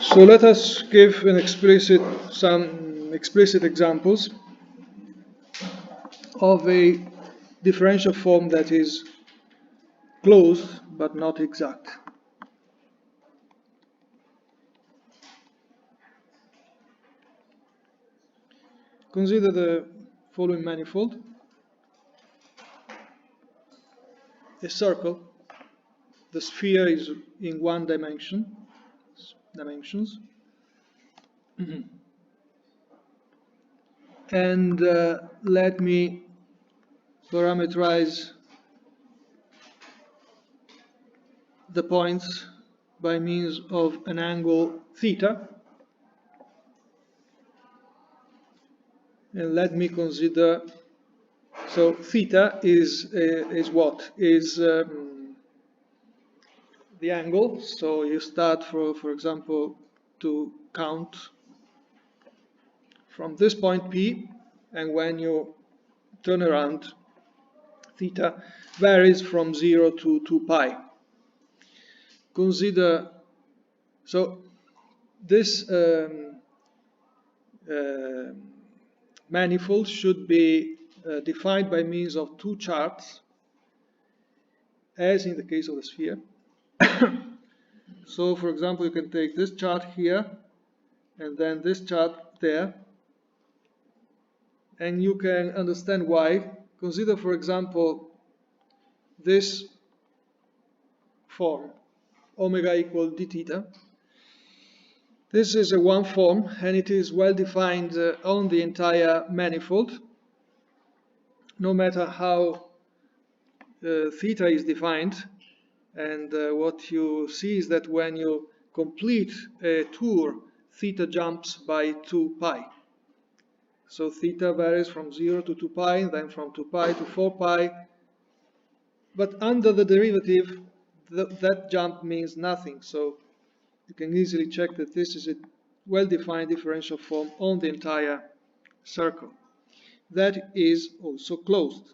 So let us give some explicit examples of a differential form that is closed but not exact. Consider the following manifold: a circle. The sphere is in one dimensions. And let me parameterize the points by means of an angle theta. And let me consider, so theta is what? Is the angle. So you start, for example, to count from this point P, and when you turn around, theta varies from 0 to 2 pi. Consider, so this manifold should be defined by means of two charts, as in the case of the sphere. So, for example, you can take this chart here, and then this chart there, and you can understand why. Consider, for example, this form, omega equal d theta. This is a one form, and it is well defined on the entire manifold, no matter how theta is defined. And what you see is that when you complete a tour, theta jumps by 2 pi. So theta varies from 0 to 2 pi, then from 2 pi to 4 pi. But under the derivative, that jump means nothing. So you can easily check that this is a well-defined differential form on the entire circle. That is also closed.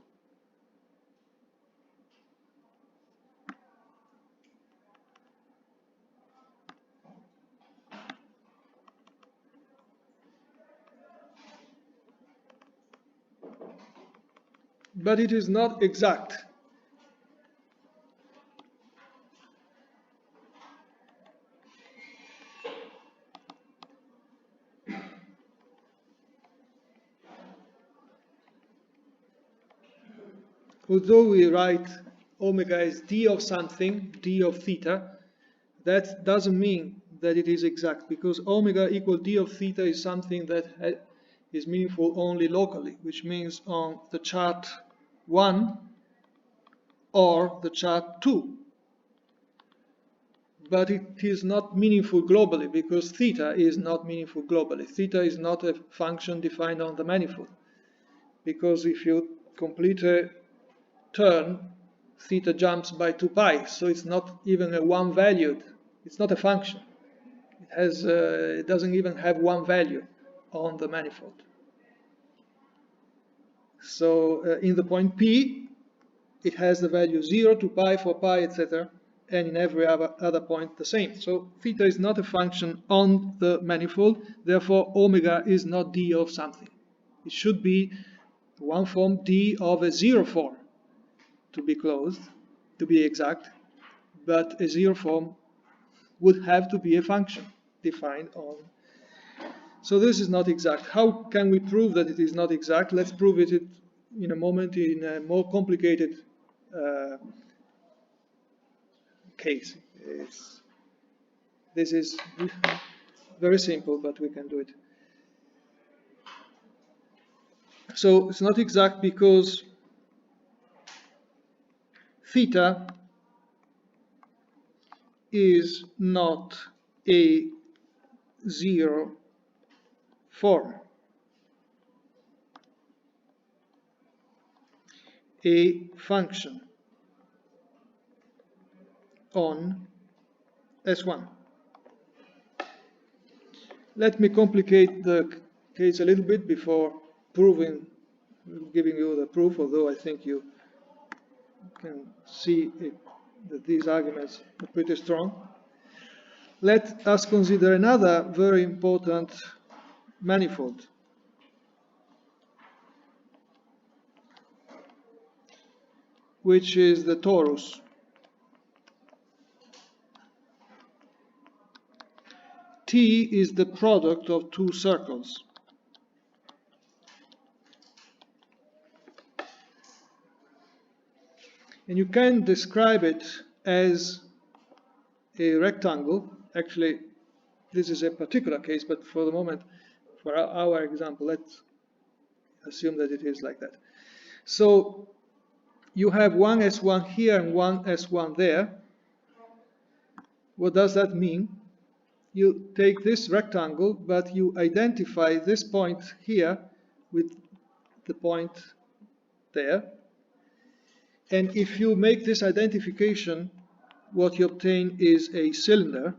But it is not exact. Although we write omega as d of something, d of theta, that doesn't mean that it is exact, because omega equal d of theta is something that is meaningful only locally, which means on the chart 1 or the chart 2. But it is not meaningful globally, because theta is not meaningful globally. Theta is not a function defined on the manifold, because if you complete a turn, theta jumps by 2 pi, so it's not even a one valued. It's not a function. It doesn't even have one value on the manifold. So in the point P, it has the value 0, 2 pi, 4 pi, etc., and in every other point the same. So theta is not a function on the manifold, therefore omega is not d of something. It should be one form d of a zero form to be closed, to be exact, but a zero form would have to be a function defined on. So this is not exact. How can we prove that it is not exact? Let's prove it in a moment in a more complicated case. This is very simple, but we can do it. So it's not exact because theta is not a zero form. A function on S1. Let me complicate the case a little bit before giving you the proof, although I think you can see that these arguments are pretty strong. Let us consider another very important manifold, which is the torus. T is the product of two circles. And you can describe it as a rectangle. Actually, this is a particular case, but for the moment, for our example, let's assume that it is like that. So you have one S1 here and one S1 there. What does that mean? You take this rectangle, but you identify this point here with the point there. And if you make this identification, what you obtain is a cylinder.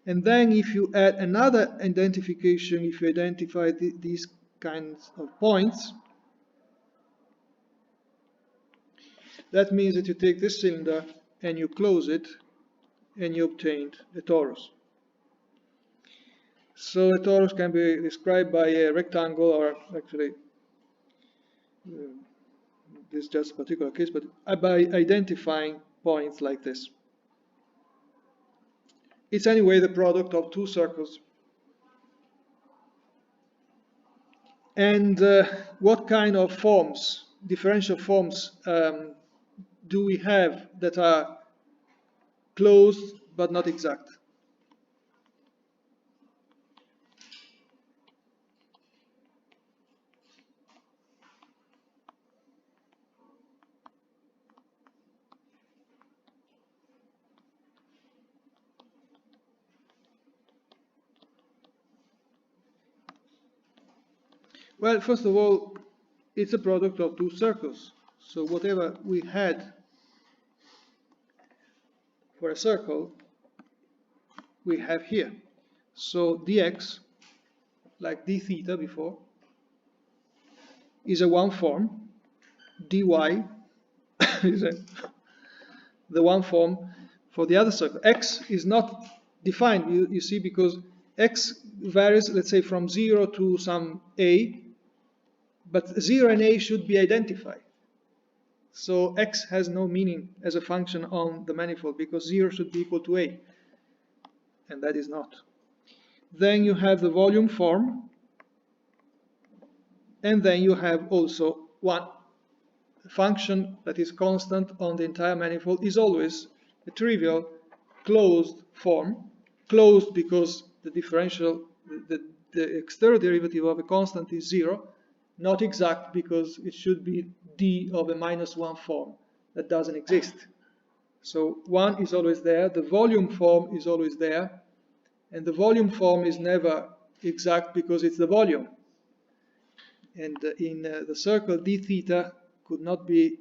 And then if you add another identification, if you identify these kinds of points, that means that you take this cylinder and you close it, and you obtained a torus. So a torus can be described by a rectangle, or actually, this is just a particular case, but by identifying points like this. It's anyway the product of two circles. And what kind of forms, differential forms, do we have that are closed but not exact? Well, first of all, it's a product of two circles. So whatever we had for a circle, we have here. So dx, like d theta before, is a one form. dy is the one form for the other circle. X is not defined, you see, because x varies, let's say, from 0 to some a, but 0 and a should be identified. So x has no meaning as a function on the manifold, because 0 should be equal to a, and that is not. Then you have the volume form, and then you have also one function that is constant on the entire manifold is always a trivial closed form. Closed because the differential, the external derivative of a constant is 0. Not exact because it should be d of a -1 form that doesn't exist. So 1 is always there, the volume form is always there, and the volume form is never exact because it's the volume. And in the circle d theta could not be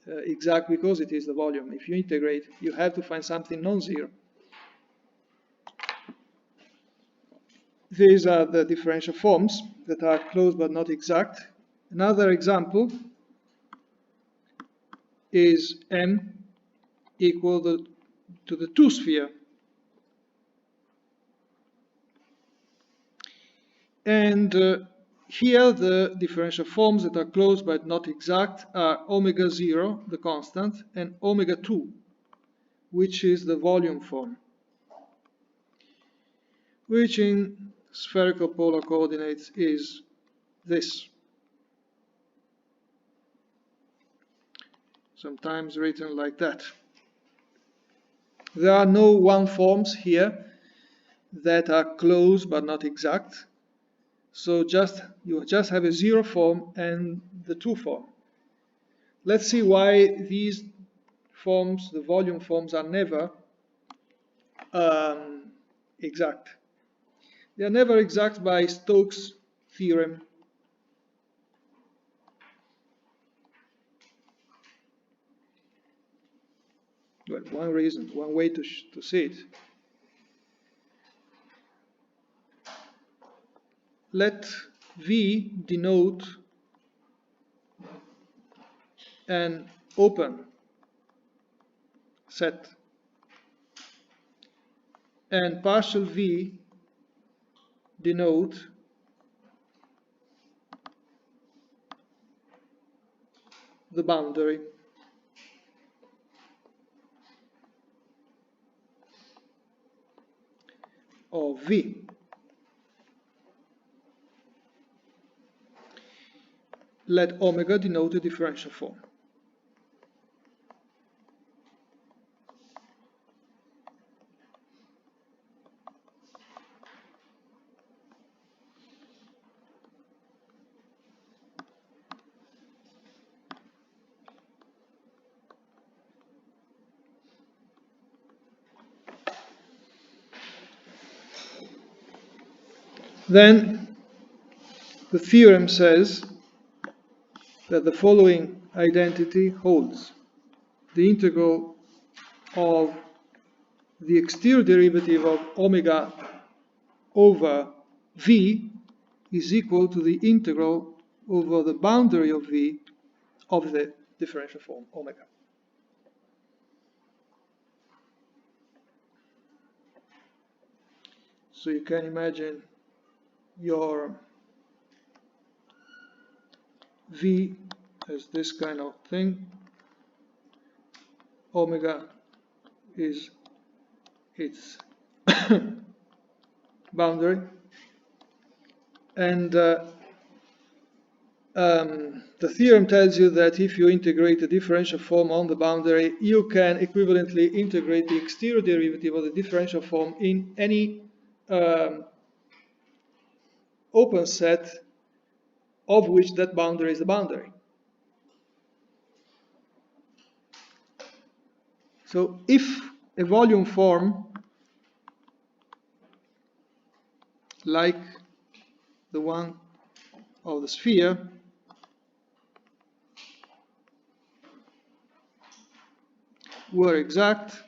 exact because it is the volume. If you integrate, you have to find something non-zero. These are the differential forms that are closed but not exact. Another example is m equal to the 2-sphere. And here the differential forms that are closed but not exact are omega 0, the constant, and omega 2, which is the volume form, which in spherical polar coordinates is this. Sometimes written like that. There are no one forms here that are closed but not exact. So you just have a 0 form and the 2 form. Let's see why these forms, the volume forms, are never exact. They are never exact by Stokes' theorem. Well, one reason, one way to see it. Let V denote an open set. and partial v denote the boundary of v. Let omega denote a differential form. Then the theorem says that the following identity holds. The integral of the exterior derivative of omega over v is equal to the integral over the boundary of v of the differential form omega. So you can imagine your v as this kind of thing. Omega is its boundary, and the theorem tells you that if you integrate the differential form on the boundary, you can equivalently integrate the exterior derivative of the differential form in any open set of which that boundary is the boundary. So if a volume form like the one of the sphere were exact,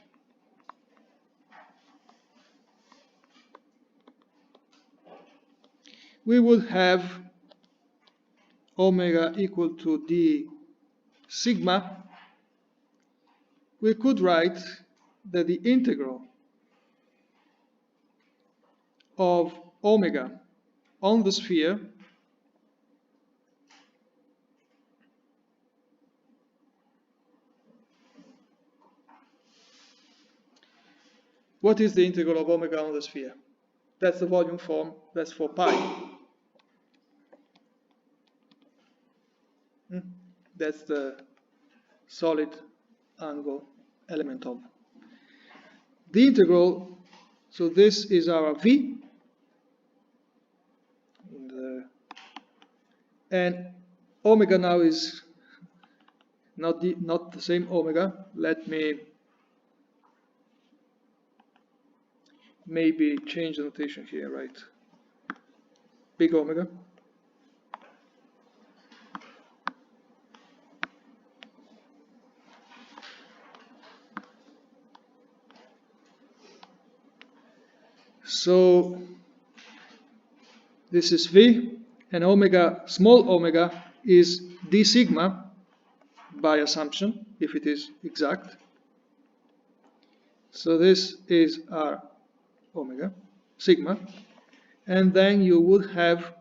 we would have omega equal to d sigma. We could write that the integral of omega on the sphere what is the integral of omega on the sphere? That's the volume form, that's for pi. That's the solid angle element of the integral. So this is our v, and omega now is not the same omega. Let me maybe change the notation here, right? Big omega. So this is v, and omega, small omega, is d sigma by assumption, if it is exact. So this is our omega, sigma, and then you would have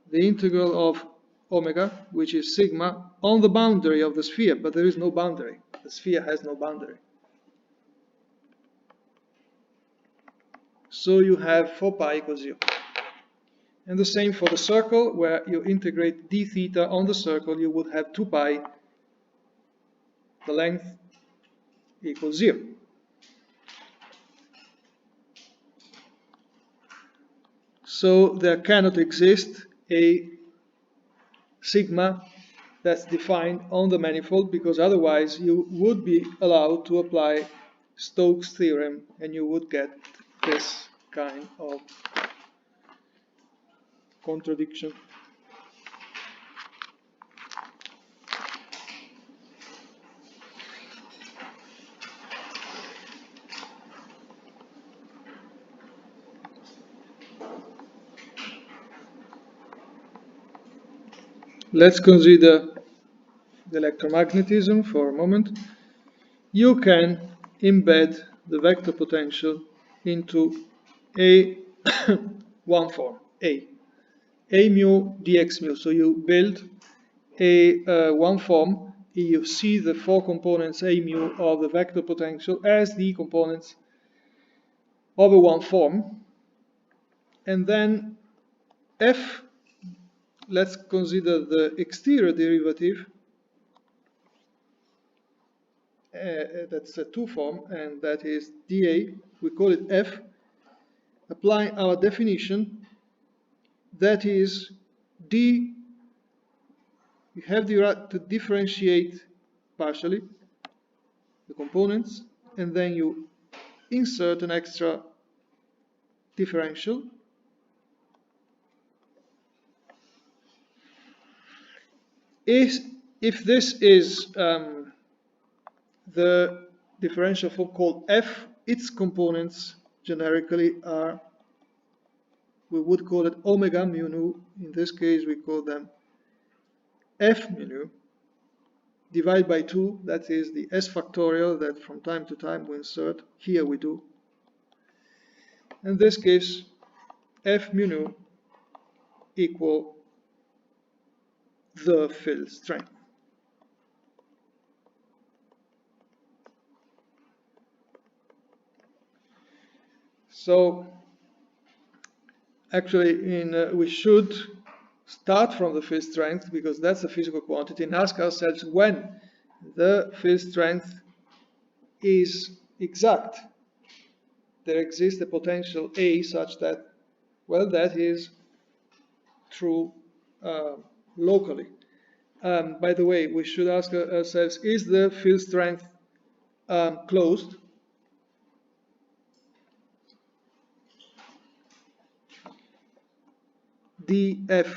the integral of omega, which is sigma, on the boundary of the sphere, but there is no boundary. The sphere has no boundary. So you have 4 pi equals 0. And the same for the circle, where you integrate d theta on the circle, you would have 2 pi, the length, equals 0. So there cannot exist a sigma that's defined on the manifold, because otherwise you would be allowed to apply Stokes' theorem and you would get this kind of contradiction. Let's consider the electromagnetism for a moment. You can embed the vector potential into a one form, A mu dx mu. So you build a one form, you see the four components A mu of the vector potential as the components of a one form, and then F, let's consider the exterior derivative, that's a two form, and that is dA, we call it F, applying our definition, that is d, you have the right to differentiate partially the components, and then you insert an extra differential. If this is the differential form called F, its components generically are, we would call it omega mu nu. In this case, we call them F mu nu, divided by 2, that is the S factorial that from time to time we insert. Here we do. In this case, F mu nu equal the field strength. So actually we should start from the field strength, because that's a physical quantity, and ask ourselves when the field strength is exact. There exists a potential A such that, well, that is true locally. By the way, we should ask ourselves, is the field strength closed? dF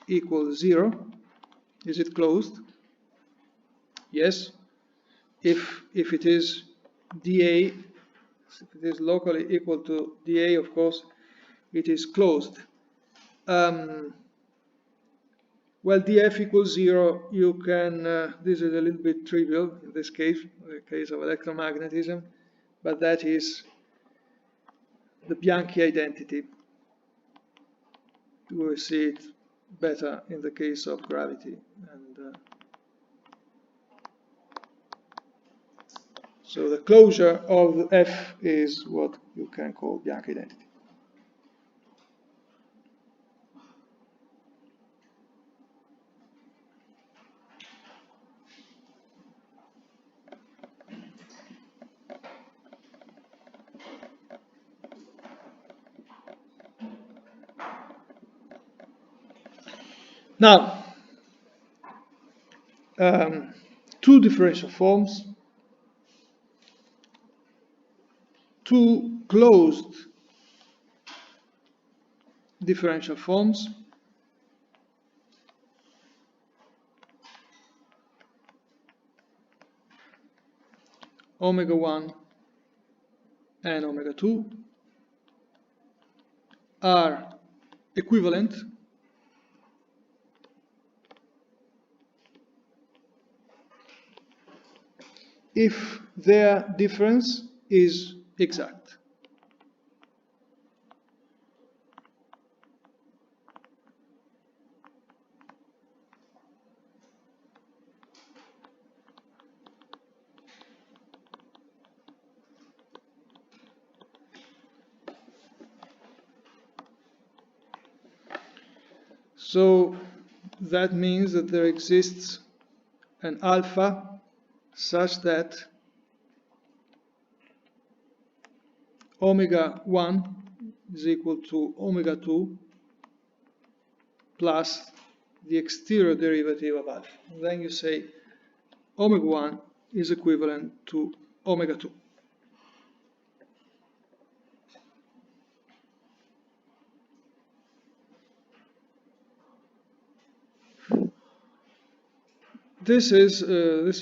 equals 0. Is it closed? Yes. If it is dA, if it is locally equal to dA, of course, it is closed. Well, dF equals 0, you can, this is a little bit trivial in this case, the case of electromagnetism, but that is the Bianchi identity. We will see it better in the case of gravity. And so the closure of F is what you can call Bianchi identity. Now, two differential forms, two closed differential forms. Omega 1 and omega 2 are equivalent if their difference is exact. So that means that there exists an alpha such that omega 1 is equal to omega 2 plus the exterior derivative of alpha. And then you say omega 1 is equivalent to omega 2. This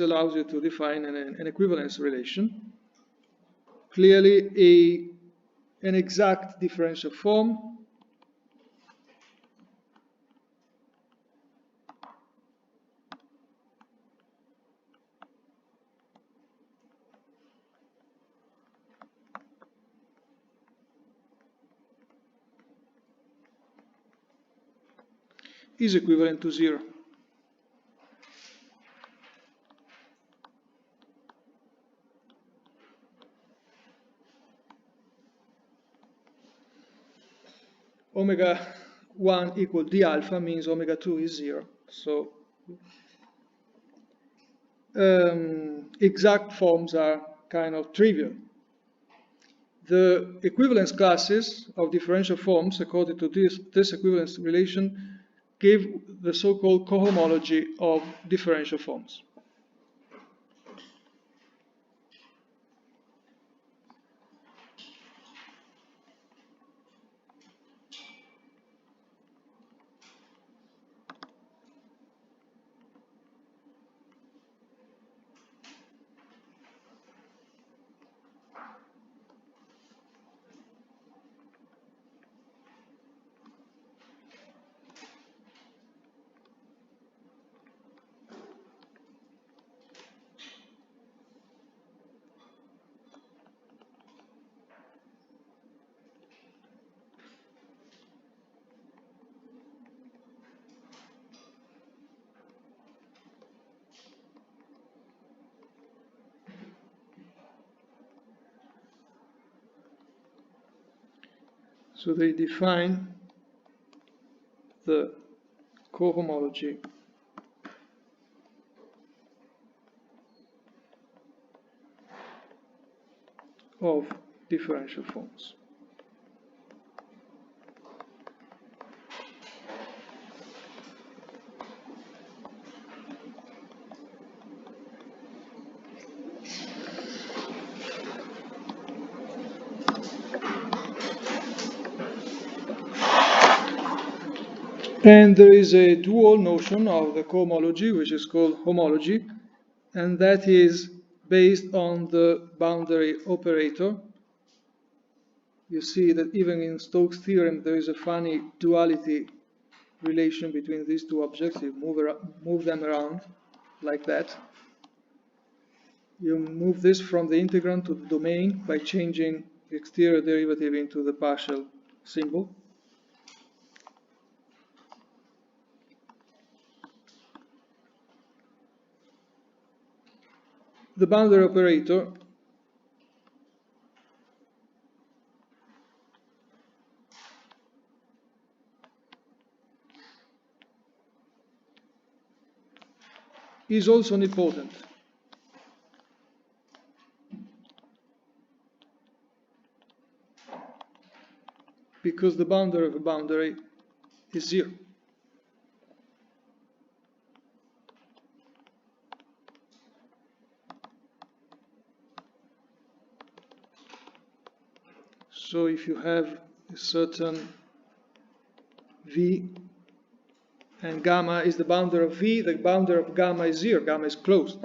allows you to define an equivalence relation. Clearly, an exact differential form is equivalent to 0. Omega 1 equal d alpha means omega 2 is 0. So exact forms are kind of trivial. The equivalence classes of differential forms, according to this equivalence relation, give the so-called cohomology of differential forms. So they define the cohomology of differential forms. And there is a dual notion of the cohomology, which is called homology, and that is based on the boundary operator. You see that even in Stokes' theorem, there is a funny duality relation between these two objects. You move them around like that. You move this from the integrand to the domain by changing the exterior derivative into the partial symbol. The boundary operator is also nilpotent. Because the boundary of a boundary is 0. So if you have a certain V and gamma is the boundary of V, the boundary of gamma is 0, gamma is closed.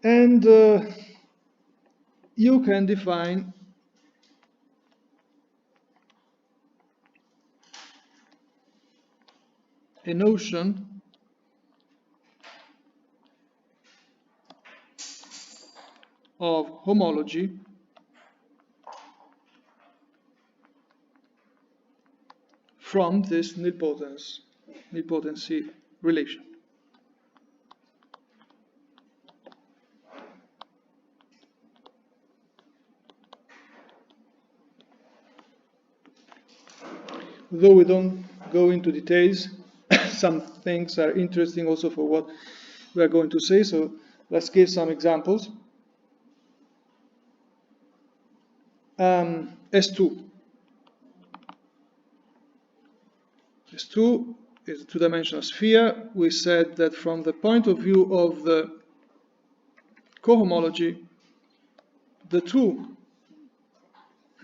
And you can define a notion of homology from this nilpotency relation. Though we don't go into details, some things are interesting also for what we are going to say, so let's give some examples. S2. S2 is a two-dimensional sphere. We said that from the point of view of the cohomology, the two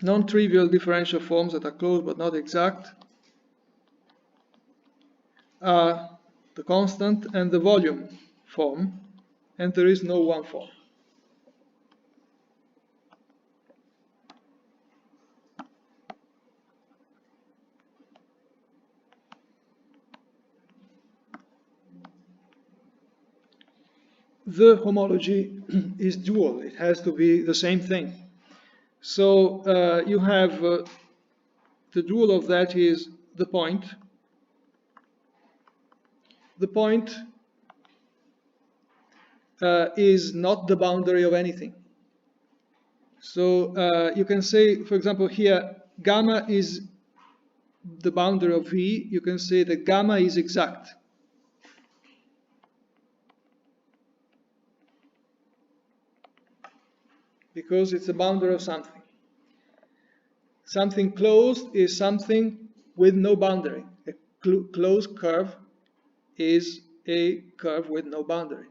non-trivial differential forms that are closed but not exact are the constant and the volume form, and there is no one form. The homology is dual. It has to be the same thing. So you have the dual of that is the point. The point is not the boundary of anything. So you can say, for example, here, gamma is the boundary of V. You can say that gamma is exact. Because it's a boundary of something. Something closed is something with no boundary. A closed curve is a curve with no boundary.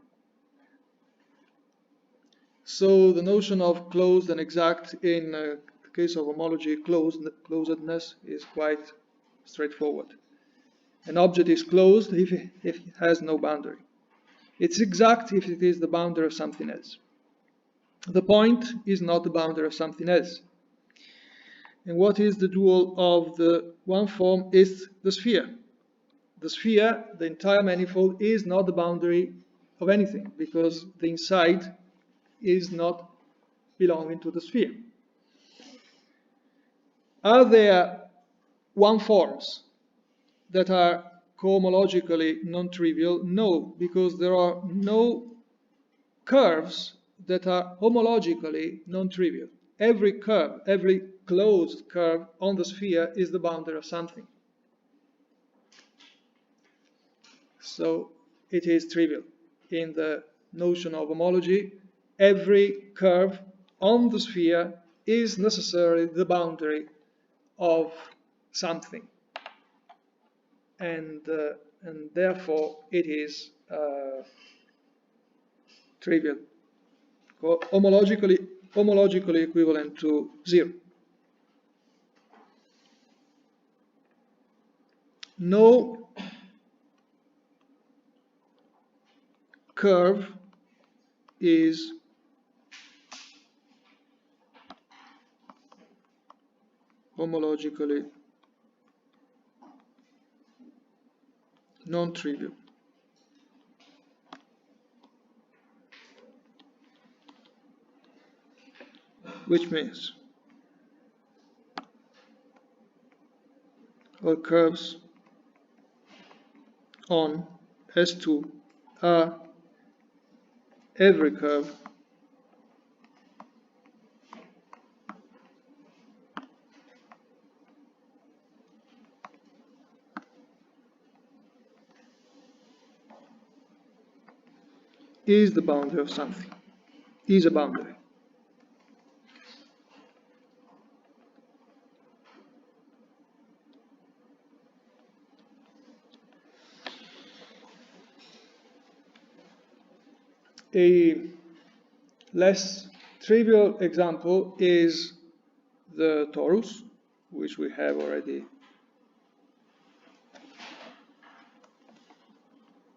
So the notion of closed and exact in the case of homology, closedness is quite straightforward. An object is closed if it has no boundary. It's exact if it is the boundary of something else. The point is not the boundary of something else. And what is the dual of the one form is the sphere. The sphere, the entire manifold, is not the boundary of anything because the inside is not belonging to the sphere. Are there one forms that are cohomologically non-trivial? No, because there are no curves that are homologically non-trivial. Every curve, every closed curve on the sphere is the boundary of something. So it is trivial. In the notion of homology, every curve on the sphere is necessarily the boundary of something. And therefore it is trivial, homologically equivalent to 0. No curve is homologically non-trivial. Which means all curves on S2 are every curve is the boundary of something, is a boundary. A less trivial example is the torus, which we have already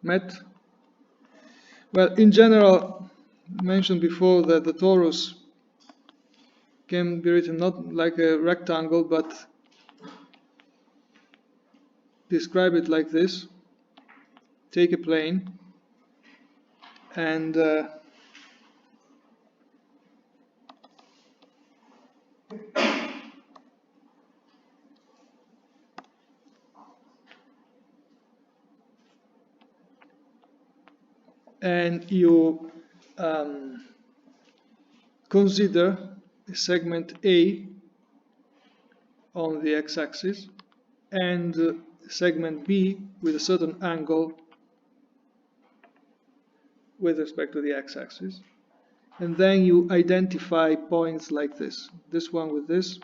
met. Well, in general, mentioned before that the torus can be written not like a rectangle, but describe it like this. Take a plane and you consider a segment A on the x-axis and segment B with a certain angle with respect to the x-axis. And then you identify points like this one with this,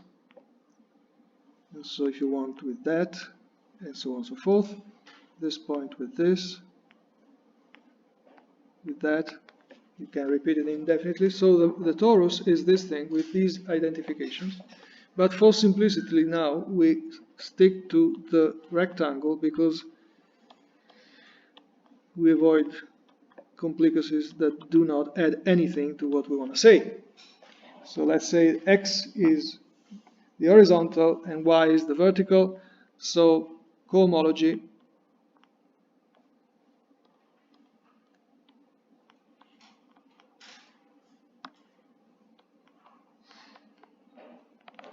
and so if you want with that, and so on and so forth, this point with this, with that, you can repeat it indefinitely. So the torus is this thing with these identifications. But for simplicity now, we stick to the rectangle because we avoid complicacies that do not add anything to what we want to say. So let's say x is the horizontal and y is the vertical. So cohomology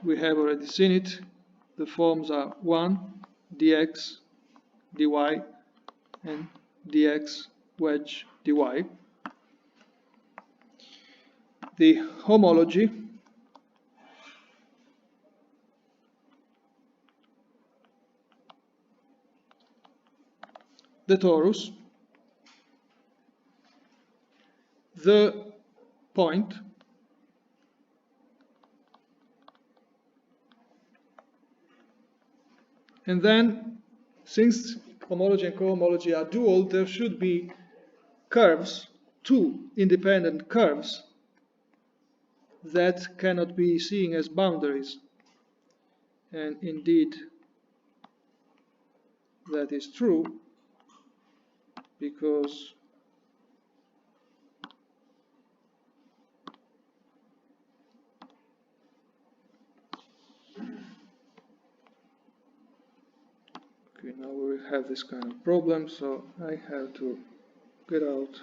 we have already seen it. the forms are 1 dx dy and dx wedge dy. The homology the torus, the point, and then, since homology and cohomology are dual, there should be curves, two independent curves, that cannot be seen as boundaries. And indeed, that is true, because okay, now we will have this kind of problem, so I have to get out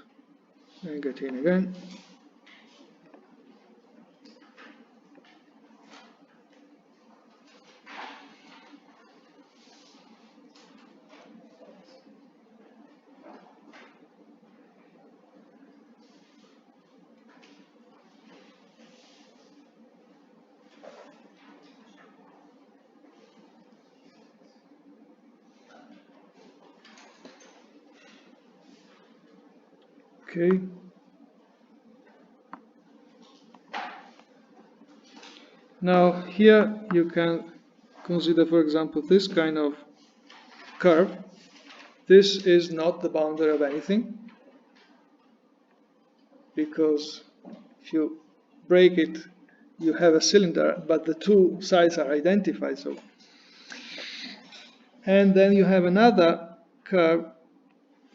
and get in again. Okay. Now here you can consider, for example, this kind of curve. This is not the boundary of anything, because if you break it, you have a cylinder, but the two sides are identified. So, and then you have another curve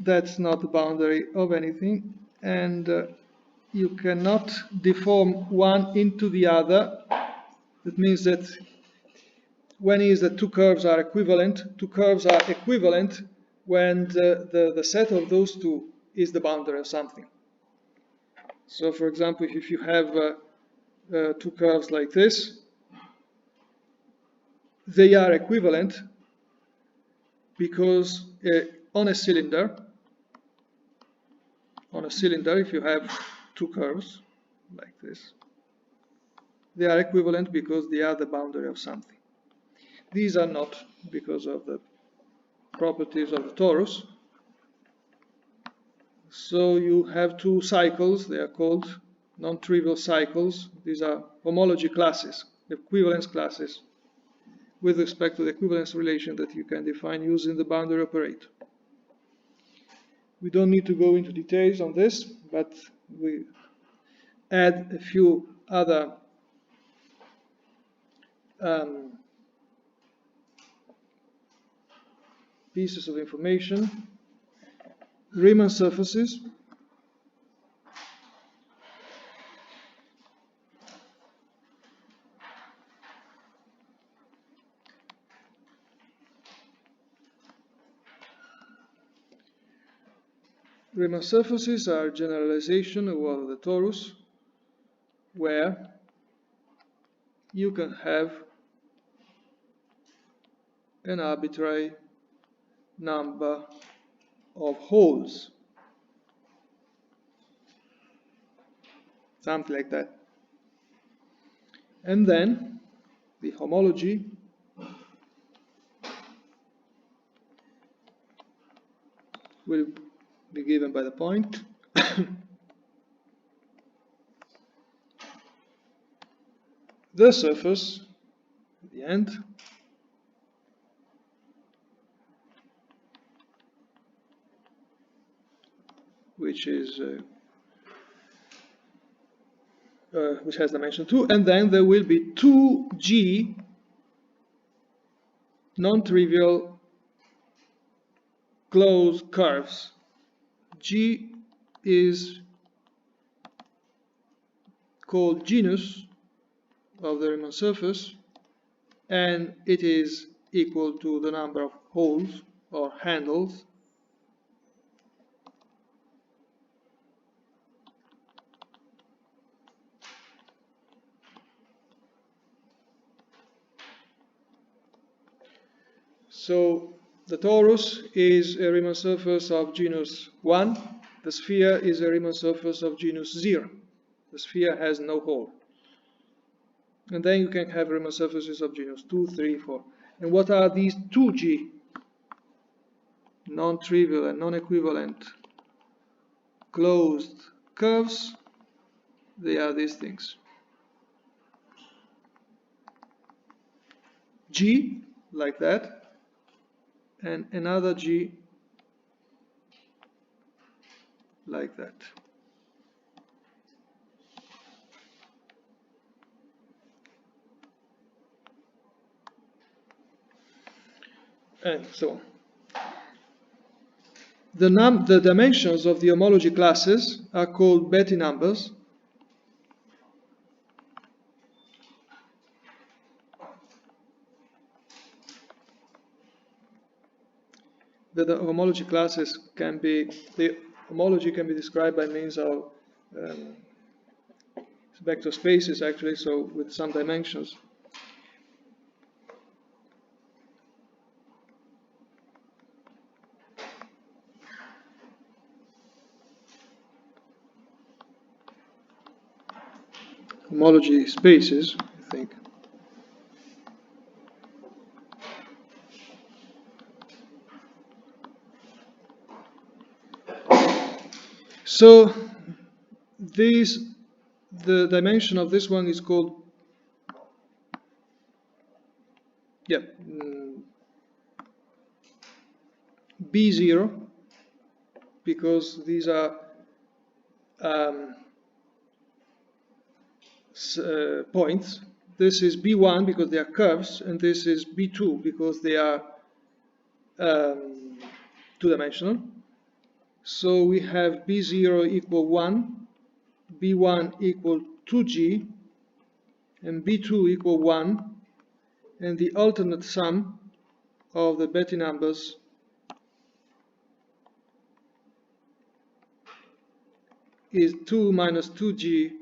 that's not the boundary of anything, and you cannot deform one into the other. That means that when is that two curves are equivalent when the set of those two is the boundary of something. So, for example, if you have two curves like this, they are equivalent because on a cylinder, if you have two curves like this, they are equivalent because they are the boundary of something. These are not, because of the properties of the torus. So you have two cycles, they are called non-trivial cycles. These are homology classes, equivalence classes, with respect to the equivalence relation that you can define using the boundary operator. We don't need to go into details on this, but we add a few other pieces of information. Riemann surfaces. Riemann surfaces are a generalization of the torus, where you can have an arbitrary number of holes, something like that. And then the homology will be given by the point. The surface at the end which has dimension 2, and then there will be 2G non-trivial closed curves. G is called genus of the Riemann surface, and it is equal to the number of holes or handles So the torus is a Riemann surface of genus 1. The sphere is a Riemann surface of genus 0. The sphere has no hole. And then you can have Riemann surfaces of genus 2, 3, 4. And what are these 2G? Non-trivial and non-equivalent closed curves. They are these things. G, like that, and another G, like that. And so on. The dimensions of the homology classes are called Betti numbers. The homology classes can be, the homology can be described by means of vector spaces, actually, so with some dimensions. Homology spaces, I think. So the dimension of this one is called, B0, because these are points. This is B1 because they are curves, and this is B2 because they are two-dimensional. So we have B0 equal 1, B1 equal 2G, and B2 equal 1, and the alternate sum of the Betti numbers is 2 minus 2G,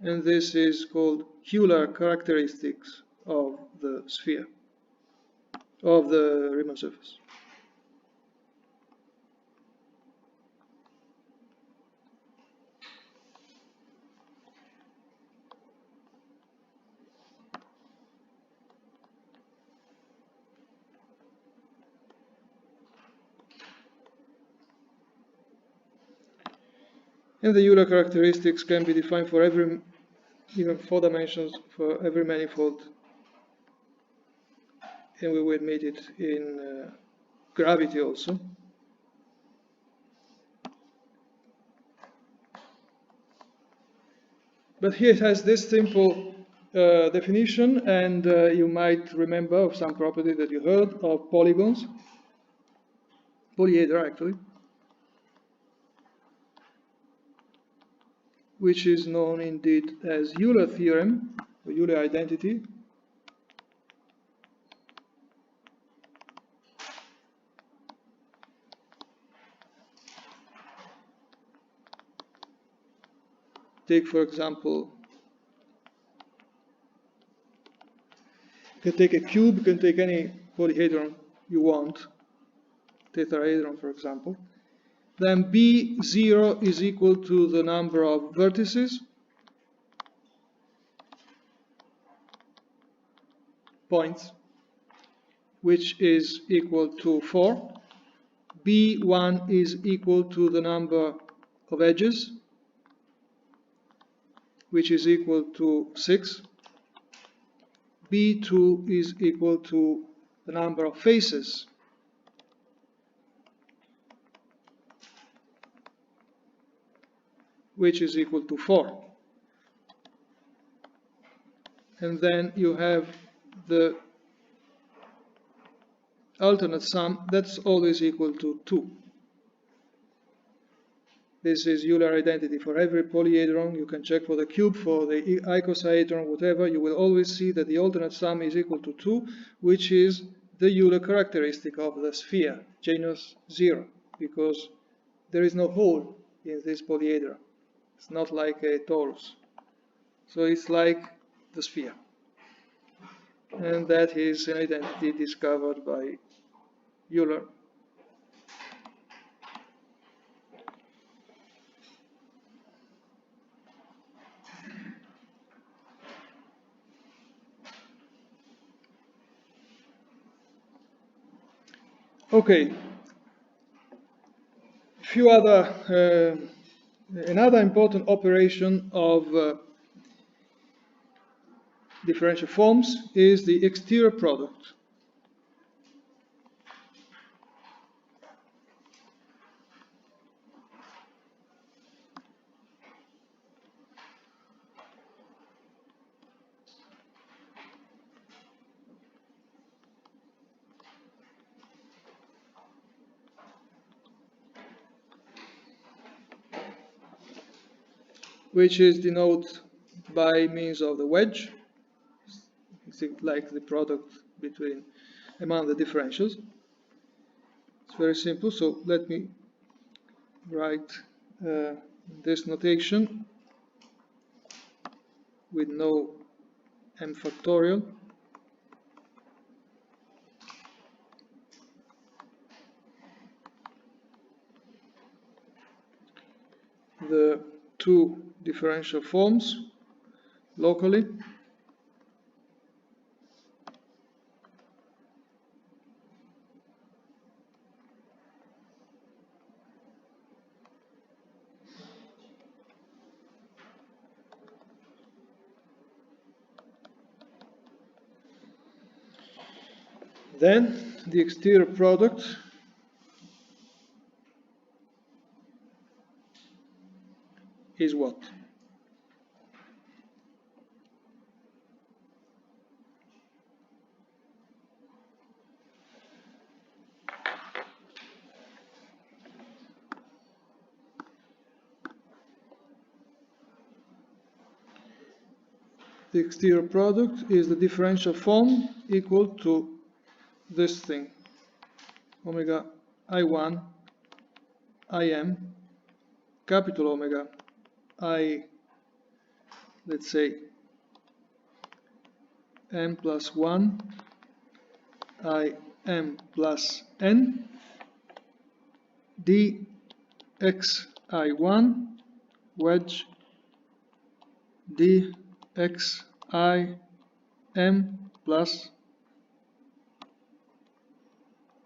and this is called Euler characteristics of the sphere, of the Riemann surface. And the Euler characteristics can be defined for every, even 4 dimensions, for every manifold. And we will meet it in gravity also. But here it has this simple definition, and you might remember of some property that you heard of polygons, polyhedra actually, which is known indeed as Euler theorem, or Euler identity. Take, for example, you can take a cube, you can take any polyhedron you want, tetrahedron, for example. Then B0 is equal to the number of vertices, points, which is equal to 4. B1 is equal to the number of edges, which is equal to 6. B2 is equal to the number of faces, which is equal to 4. And then you have the alternate sum, that's always equal to 2. This is Euler identity for every polyhedron. You can check for the cube, for the icosahedron, whatever. You will always see that the alternate sum is equal to 2, which is the Euler characteristic of the sphere, genus 0, because there is no hole in this polyhedron. It's not like a torus. So it's like the sphere. And that is an identity discovered by Euler. Okay, another important operation of differential forms is the exterior product. Which is denoted by means of the wedge. It's like the product among the differentials. It's very simple, so let me write this notation with no m factorial. The two differential forms locally. Then the exterior product is what? The exterior product is the differential form equal to this thing, omega I1 Im, capital omega I, let's say, m plus 1 Im plus n dxi1 wedge dxim plus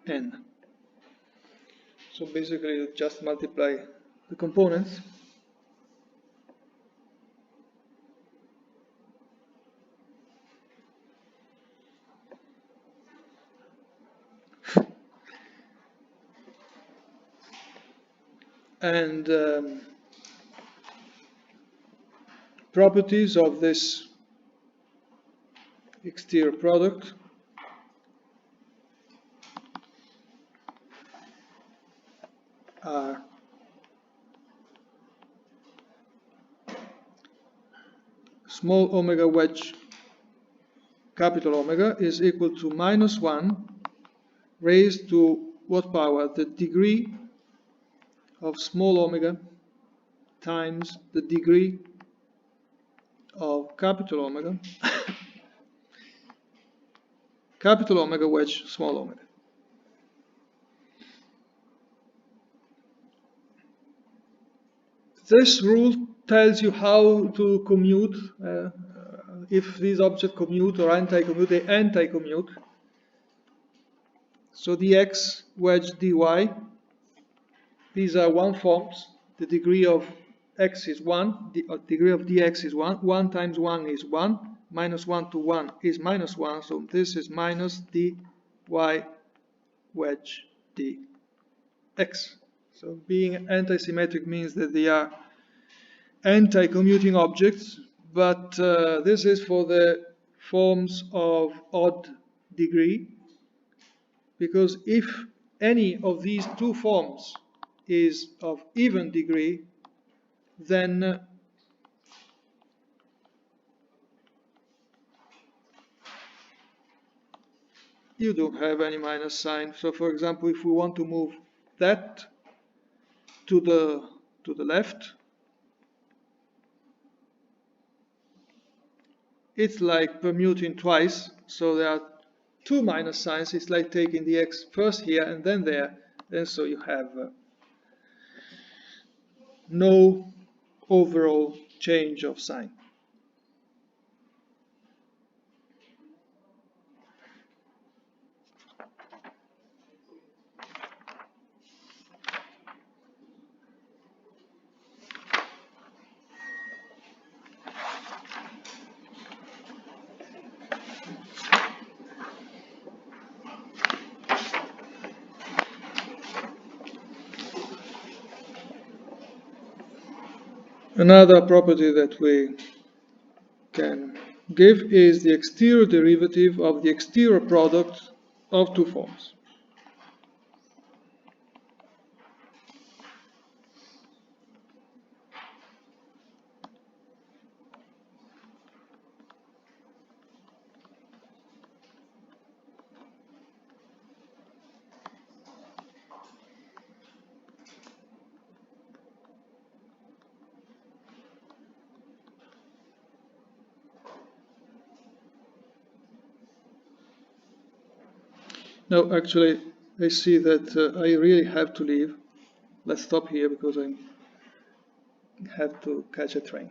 n. So basically you just multiply the components. And properties of this exterior product are small omega wedge capital omega is equal to minus 1 raised to what power? The degree of small omega times the degree of capital omega capital omega wedge small omega. This rule tells you how to commute, if these objects commute or anti-commute, they anti-commute. So dx wedge dy, these are one forms. The degree of x is 1, the degree of dx is 1. 1 times 1 is 1, minus 1 to 1 is minus 1, so this is minus dy wedge dx. So being anti-symmetric means that they are anti-commuting objects, but this is for the forms of odd degree, because if any of these two forms is of even degree, then you don't have any minus sign. So for example, if we want to move that to the left, it's like permuting twice, so there are two minus signs, it's like taking the x first here and then there, and so you have no overall change of sign. Another property that we can give is the exterior derivative of the exterior product of two forms. No, actually, I see that I really have to leave. Let's stop here because I have to catch a train.